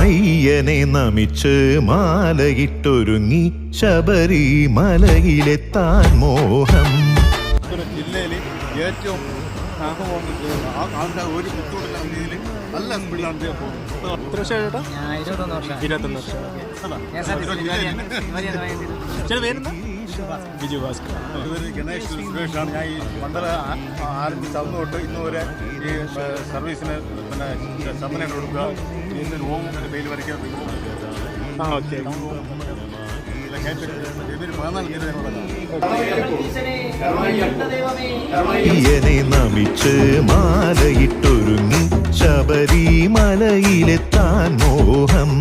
അയ്യനെ നമിച്ച് മാലയിട്ടൊരുങ്ങി ശബരിമലയിലെത്താൻ മോഹം. ജില്ലയിൽ ഏറ്റവും ആൾക്കാർ ഒരു ബുദ്ധിമുട്ടില്ലാത്ത രീതിയിൽ നല്ല സ്പീഡിലാണ് പോകുന്നത്. എത്ര വർഷമായി ചേട്ടാ? 21 വർഷം. 21 വർഷം. ബിജു ഭാസ്കർ. ഇതൊരു ഗണേഷ് സുരേഷാണ്. ഞാൻ ഈ മണ്ഡല ആരംഭിച്ച് അന്ന് തൊട്ട് ഇന്ന് വരെ ഈ സർവീസിന് പിന്നെ ചന്ദനം കൊടുക്കുക, ഇതിന് ഓമിൻ്റെ പേര് വരയ്ക്കാൻ ഓക്കെ. അയ്യനെ നമിച്ച് മാലയിട്ടൊരുങ്ങി ശബരിമലയിലെത്താൻ മോഹം.